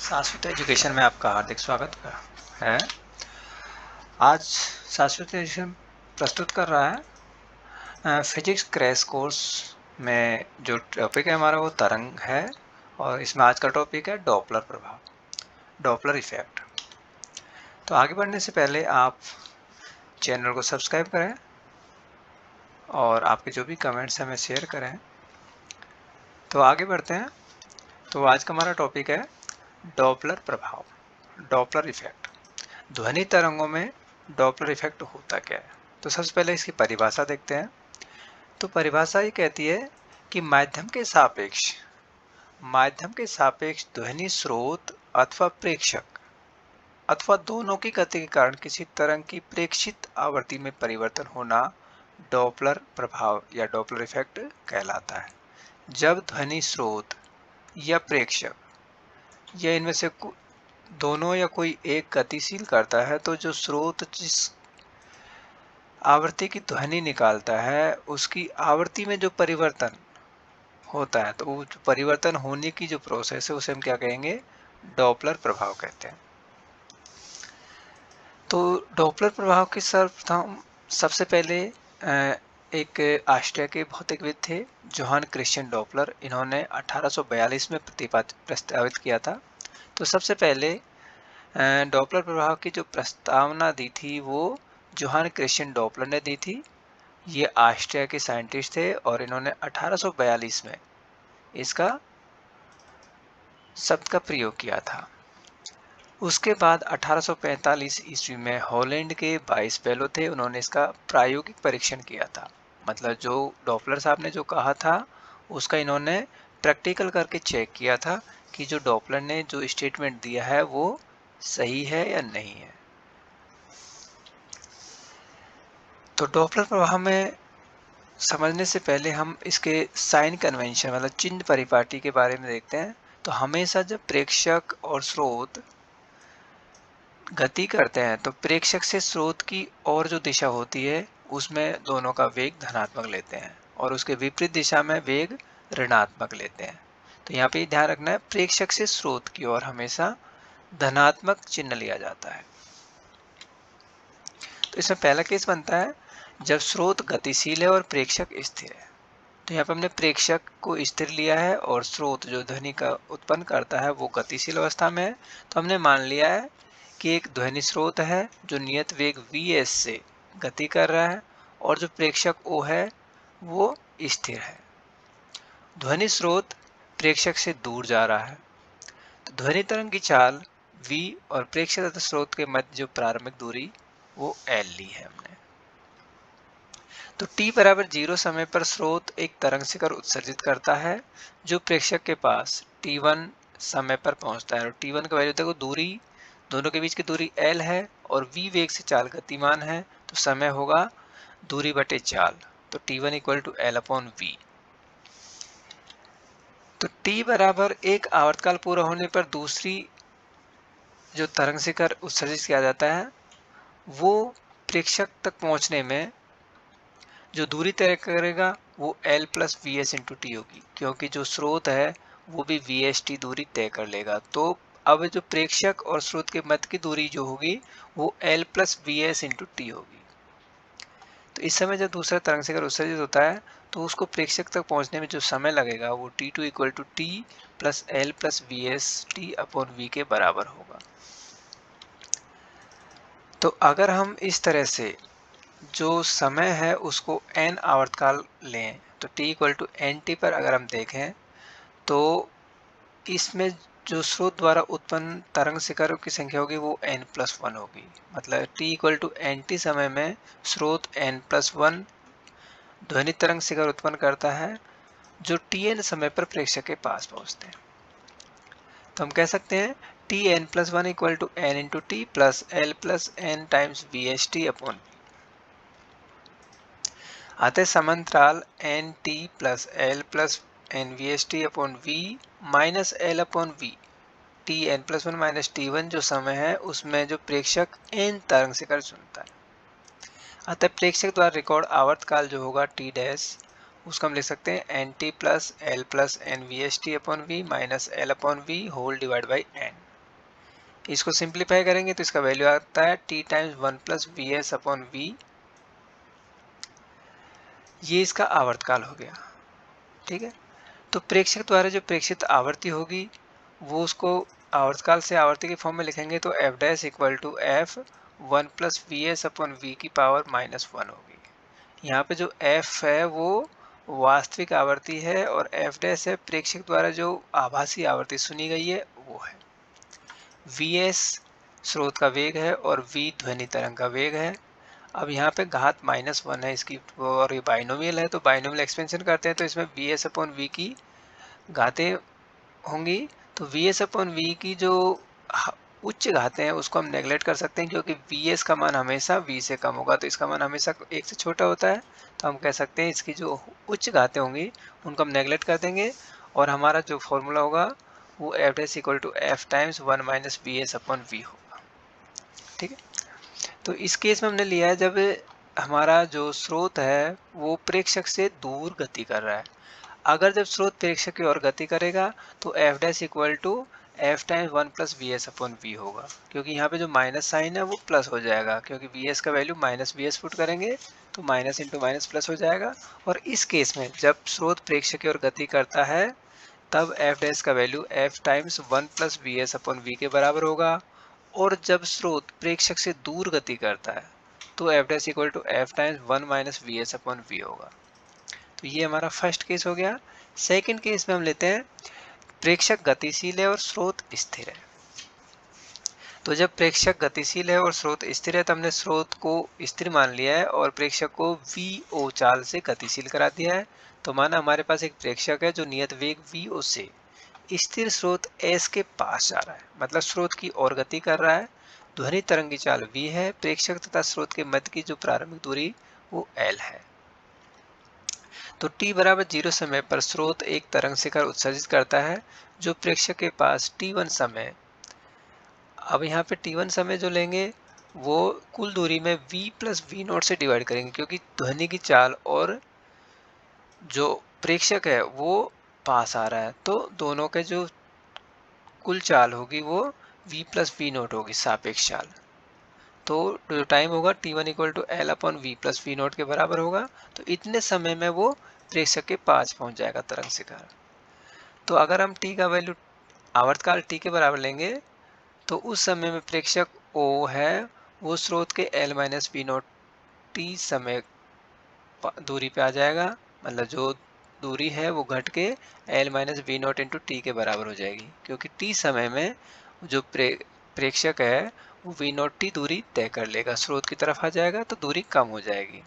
शाश्वत एजुकेशन में आपका हार्दिक स्वागत है। आज शाश्वत एजुकेशन प्रस्तुत कर रहा है फिजिक्स क्रैश कोर्स में जो टॉपिक है हमारा वो तरंग है और इसमें आज का टॉपिक है डॉपलर प्रभाव, डॉपलर इफेक्ट। तो आगे बढ़ने से पहले आप चैनल को सब्सक्राइब करें और आपके जो भी कमेंट्स हैं हमें शेयर करें। तो आगे बढ़ते हैं। तो आज का हमारा टॉपिक है डॉपलर प्रभाव, डॉपलर इफेक्ट। ध्वनि तरंगों में डॉपलर इफेक्ट होता क्या है? तो सबसे पहले इसकी परिभाषा देखते हैं। तो परिभाषा ये कहती है कि माध्यम के सापेक्ष ध्वनि स्रोत अथवा प्रेक्षक अथवा दोनों की गति के कारण किसी तरंग की प्रेक्षित आवृत्ति में परिवर्तन होना डॉपलर प्रभाव या डॉपलर इफेक्ट कहलाता है। जब ध्वनि स्रोत या प्रेक्षक या इनमें से दोनों या कोई एक गतिशील करता है तो जो स्रोत जिस आवृत्ति की ध्वनि निकालता है उसकी आवृत्ति में जो परिवर्तन होता है, तो वो जो परिवर्तन होने की जो प्रोसेस है उसे हम क्या कहेंगे? डॉपलर प्रभाव कहते हैं। तो डॉपलर प्रभाव के सबसे पहले एक ऑस्ट्रिया के भौतिकविद थे जोहान क्रिश्चियन डॉपलर। इन्होंने 1842 में प्रस्तावित किया था। तो सबसे पहले डॉपलर प्रभाव की जो प्रस्तावना दी थी वो जोहान क्रिश्चियन डॉपलर ने दी थी। ये ऑस्ट्रिया के साइंटिस्ट थे और इन्होंने 1842 में इसका शब्द का प्रयोग किया था। उसके बाद 1845 ईस्वी में हॉलैंड के 22 फेलो थे, उन्होंने इसका प्रायोगिक परीक्षण किया था। मतलब जो डॉपलर साहब ने जो कहा था उसका इन्होंने प्रैक्टिकल करके चेक किया था कि जो डॉपलर ने जो स्टेटमेंट दिया है वो सही है या नहीं है। तो डॉपलर प्रभाव में समझने से पहले हम इसके साइन कन्वेंशन मतलब चिन्ह परिपाटी के बारे में देखते हैं। तो हमेशा जब प्रेक्षक और स्रोत गति करते हैं तो प्रेक्षक से स्रोत की और जो दिशा होती है उसमें दोनों का वेग धनात्मक लेते हैं और उसके विपरीत दिशा में वेग ऋणात्मक लेते हैं। तो यहाँ पे ध्यान रखना है, प्रेक्षक से स्रोत की ओर हमेशा धनात्मक चिन्ह लिया जाता है। तो इसमें पहला केस बनता है जब स्रोत गतिशील है और प्रेक्षक स्थिर है। तो यहाँ पर हमने प्रेक्षक को स्थिर लिया है और स्रोत जो ध्वनि का उत्पन्न करता है वो गतिशील अवस्था में है। तो हमने मान लिया है कि एक ध्वनि स्रोत है जो नियत वेग vs से गति कर रहा है और जो प्रेक्षक O है वो स्थिर है। ध्वनि स्रोत प्रेक्षक से दूर जा रहा है। तो ध्वनि तरंग की चाल v और प्रेक्षक तथा स्रोत के मध्य जो प्रारंभिक दूरी वो l ली है हमने। तो t बराबर 0 समय पर स्रोत एक तरंग शिखर उत्सर्जित करता है जो प्रेक्षक के पास t1 समय पर पहुंचता है। और t1 का वैल्यू देखो, दूरी दोनों के बीच की दूरी l है और v वेग से चाल गतिमान है तो समय होगा दूरी बटे चाल। तो t1 equal to l upon v। तो t बराबर एक आवर्तकाल पूरा होने पर दूसरी जो तरंग शिखर उत्सर्जित किया जाता है वो प्रेक्षक तक पहुंचने में जो दूरी तय करेगा वो L plus V S into T होगी, क्योंकि जो स्रोत है वो भी वी एस टी दूरी तय कर लेगा। तो अब जो प्रेक्षक और स्रोत के मध्य की दूरी जो होगी वो L plus V S into T होगी। तो इस समय जब दूसरा तरंग शिखर उत्सर्जित होता है तो उसको प्रेक्षक तक पहुंचने में जो समय लगेगा वो T2 equal to T plus L plus V S T upon V के बराबर होगा। तो अगर हम इस तरह से जो समय है उसको n आवर्तकाल लें तो t equal to N T पर अगर हम देखें तो इसमें जो स्रोत द्वारा उत्पन्न तरंग शिखरों की संख्या होगी वो n प्लस 1 होगी। मतलब t equal to N T समय में स्रोत n प्लस 1 ध्वनि तरंग शिखर उत्पन्न करता है जो tn समय पर प्रेक्षक के पास पहुंचते हैं। तो हम कह सकते हैं T N plus 1 equal to N into T plus L plus N times V S T upon अतः समांतराल N T plus L plus N V S T upon V minus L upon V T N plus 1 minus T 1 जो समय है उसमें जो प्रेक्षक N तरंग शिखर चुनता है। अतः प्रेक्षक द्वारा रिकॉर्ड आवर्तकाल जो होगा टी डैश उसको हम लिख सकते हैं N T plus L plus N V S T upon V minus L upon V whole divide by N. इसको सिंप्लीफाई करेंगे तो इसका वैल्यू आता है t times 1 plus V S upon V. ये इसका आवर्तकाल हो गया। ठीक है, तो प्रेक्षक द्वारा जो प्रेक्षित आवृत्ति होगी वो उसको आवर्तकाल से आवर्ती के फॉर्म में लिखेंगे तो F dash equal to F 1 plus V S upon V की पावर -1 होगी। यहाँ पे जो एफ है वो वास्तविक आवृत्ति है और एफ डैश है प्रेक्षक द्वारा जो आभासी आवृत्ति सुनी गई है वो है। वी एस स्रोत का वेग है और वी ध्वनि तरंग का वेग है। अब यहाँ पे घात -1 है इसकी, और ये बाइनोमियल है तो बाइनोमियल एक्सपेंशन करते हैं तो इसमें वी एस अपॉन वी की घातें होंगी। तो वी एस अपॉन वी की जो उच्च घातें हैं उसको हम नेगलेक्ट कर सकते हैं क्योंकि वी एस का मान हमेशा वी से कम होगा, तो इसका मान हमेशा 1 से छोटा होता है। तो हम कह सकते हैं इसकी जो उच्च घातें होंगी उनको हम नेगलेक्ट कर देंगे और हमारा जो फॉर्मूला होगा वो F dash equal to F times 1 minus V S upon V होगा। ठीक है, तो इस केस में हमने लिया है जब हमारा जो स्रोत है वो प्रेक्षक से दूर गति कर रहा है। अगर जब स्रोत प्रेक्षक की ओर गति करेगा तो F dash equal to F times 1 plus V S upon V होगा, क्योंकि यहाँ पे जो माइनस साइन है वो प्लस हो जाएगा क्योंकि वी एस का value minus V S put करेंगे तो माइनस इंटू माइनस प्लस हो जाएगा। और इस केस में जब स्रोत प्रेक्षक की ओर गति करता है तब एफ डैश का value F times 1 plus V S upon V के बराबर होगा। और जब स्रोत प्रेक्षक से दूर गति करता है तो F dash equal to F times 1 minus V S upon V होगा। तो ये हमारा फर्स्ट केस हो गया। सेकंड केस में हम लेते हैं प्रेक्षक गतिशील है और स्रोत स्थिर है। तो जब प्रेक्षक गतिशील है और स्रोत स्थिर है तो हमने स्रोत को स्थिर मान लिया है और प्रेक्षक को वी ओ चाल से गतिशील करा दिया है। तो माना हमारे पास एक प्रेक्षक है जो नियत वेग वी ओ से स्थिर स्रोत एस के पास जा रहा है, मतलब स्रोत की ओर गति कर रहा है। ध्वनि तरंग की चाल v है, प्रेक्षक तथा स्रोत के मध्य की जो प्रारंभिक दूरी वो l है। तो t बराबर 0 समय पर स्रोत एक तरंग शिखर उत्सर्जित करता है जो प्रेक्षक के पास t1 समय, अब यहाँ पे t1 समय जो लेंगे वो कुल दूरी में v प्लस वी नोट से डिवाइड करेंगे क्योंकि ध्वनि की चाल और जो प्रेक्षक है वो पास आ रहा है, तो दोनों के जो कुल चाल होगी वो v प्लस वी नोट होगी, सापेक्ष चाल। तो जो टाइम होगा t1 equal to L upon V plus V naught के बराबर होगा। तो इतने समय में वो प्रेक्षक के पास पहुंच जाएगा तरंग शिखर। तो अगर हम t का वैल्यू आवर्तकाल t के बराबर लेंगे तो उस समय में प्रेक्षक O है वो स्रोत के l minus V naught t समय दूरी पे आ जाएगा, मतलब जो दूरी है वो घट के l minus V naught into T के बराबर हो जाएगी क्योंकि t समय में जो प्रेक्षक है वो वी नोट टी दूरी तय कर लेगा, स्रोत की तरफ आ जाएगा तो दूरी कम हो जाएगी।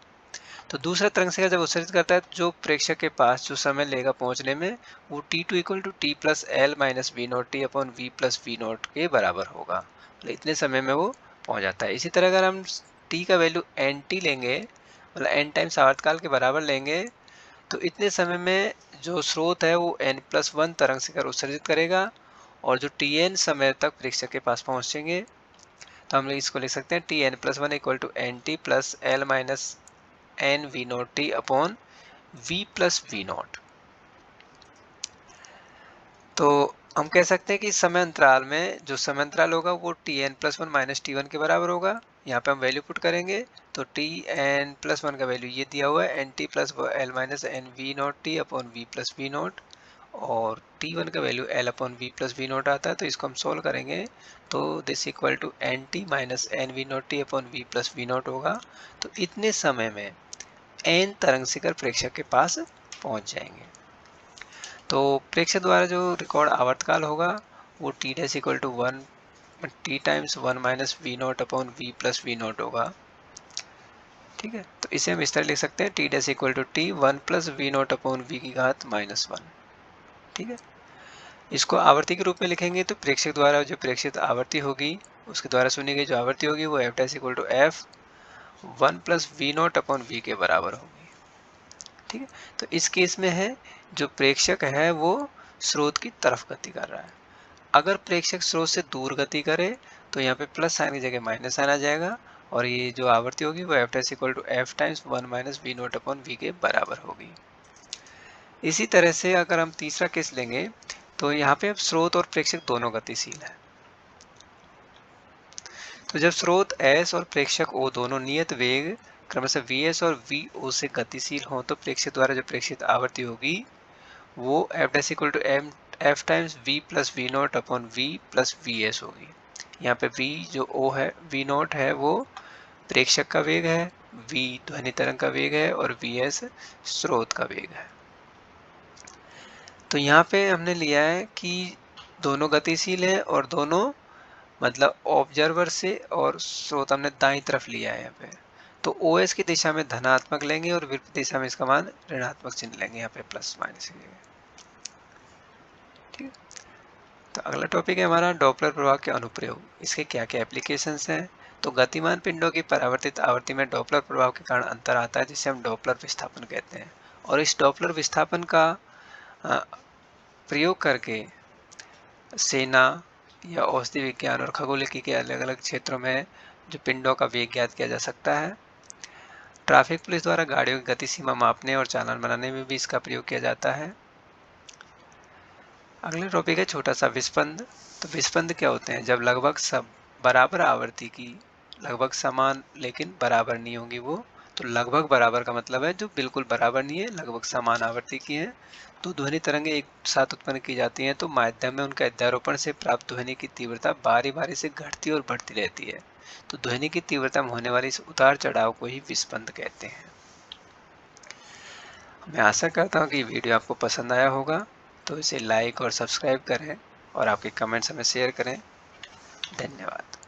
तो दूसरा तरंग शिखर जब उत्सर्जित करता है तो जो प्रेक्षक के पास जो समय लेगा पहुंचने में वो t2 equal to T plus L minus V naught T upon V plus V naught के बराबर होगा, मतलब इतने समय में वो पहुंच जाता है। इसी तरह अगर हम t का वैल्यू एन टी लेंगे, मतलब एन टाइम्स आवर्तकाल के बराबर लेंगे, तो इतने समय में जो स्रोत है वो n+1 तरंग शिखर उत्सर्जित करेगा और जो tn समय तक प्रेक्षक के पास पहुंचेंगे। तो हम इसको लिख सकते हैं tn+1 equal to N T plus L minus N V naught T upon V plus V naught. तो हम कह सकते हैं कि समय अंतराल में जो समय अंतराल होगा वो tn+1 माइनस t1 के बराबर होगा। यहाँ पे हम वैल्यू पुट करेंगे तो tn+1 का वैल्यू ये दिया हुआ है N T plus L minus N V naught T upon V plus V naught, और t1 का value l upon V plus V naught आता है। तो इसको हम सोल्व करेंगे तो this equal to N T minus N V naught T upon V plus V naught होगा। तो इतने समय में n तरंग शिखर प्रेक्षक के पास पहुंच जाएंगे। तो प्रेक्षक द्वारा जो रिकॉर्ड आवर्तकाल होगा वो T dash equal to 1 T times 1 minus V naught upon V plus V naught होगा। ठीक है, तो इसे हम इस तरह लिख सकते हैं T dash equal to T 1 plus V naught upon V की घात -1। ठीक है, इसको आवर्ती के रूप में लिखेंगे तो प्रेक्षक द्वारा जो प्रेक्षित आवर्ती होगी उसके द्वारा सुनी गई जो आवर्ती होगी वो F dash equal to F 1 plus V naught upon V के बराबर होगी। ठीक है, तो इस केस में है जो प्रेक्षक है वो स्रोत की तरफ गति कर रहा है। अगर प्रेक्षक स्रोत से दूर गति करे तो यहाँ पे प्लस साइन की जगह माइनस साइन आ जाएगा और ये जो आवृत्ति होगी वो F dash equal to F times 1 minus V naught upon V के बराबर होगी। इसी तरह से अगर हम तीसरा केस लेंगे तो यहाँ पे अब स्रोत और प्रेक्षक दोनों गतिशील है। तो जब स्रोत S और प्रेक्षक O दोनों नियत वेग क्रमशः Vs और Vo से गतिशील हों तो प्रेक्षक द्वारा जो प्रेक्षित आवृत्ति होगी वो f times v plus V naught upon v plus Vs होगी। यहाँ पे v जो O है, v नॉट है वो प्रेक्षक का वेग है, v ध्वनि तरंग का वेग है और Vs स्रोत का वेग है। तो यहाँ पे हमने लिया है कि दोनों गतिशील है और दोनों मतलब ऑब्जर्वर से और स्रोत हमने दाईं तरफ लिया है यहाँ पे। तो OS की दिशा में धनात्मक लेंगे और विपरीत दिशा में इसका मान ऋणात्मक चिन्ह लेंगे यहाँ पे प्लस माइनस की जगह। ठीक। तो अगला टॉपिक है हमारा डॉपलर प्रभाव के अनुप्रयोग। इसके क्या क्या एप्लीकेशंस हैं। तो गतिमान पिंडों की परावर्तित आवृत्ति में डॉपलर प्रभाव के कारण अंतर आता है जिसे हम डॉपलर विस्थापन कहते हैं। और इस डॉपलर विस्थापन का प्रयोग करके सेना या औषधि विज्ञान और खगोलिकी के अलग अलग क्षेत्रों में जो पिंडों का वेग ज्ञात किया जा सकता है। ट्रैफिक पुलिस द्वारा गाड़ियों की गति सीमा मापने और चालान बनाने में भी इसका प्रयोग किया जाता है। अगला टॉपिक है छोटा सा विस्पंद। तो विस्पंद क्या होते हैं, जब लगभग सब बराबर आवृत्ति की लगभग समान लेकिन बराबर नहीं होंगी वो। तो लगभग बराबर का मतलब है जो बिल्कुल बराबर नहीं है, लगभग समान आवृत्ति की है। तो ध्वनि तरंगें एक साथ उत्पन्न की जाती हैं तो माध्यम में उनका अध्यारोपण से प्राप्त ध्वनि की तीव्रता बारी बारी से घटती और बढ़ती रहती है। तो ध्वनि की तीव्रता में होने वाली इस उतार चढ़ाव को ही विस्पंद कहते हैं। मैं आशा करता हूँ कि वीडियो आपको पसंद आया होगा, तो इसे लाइक और सब्सक्राइब करें और आपके कमेंट्स हमें शेयर करें। धन्यवाद।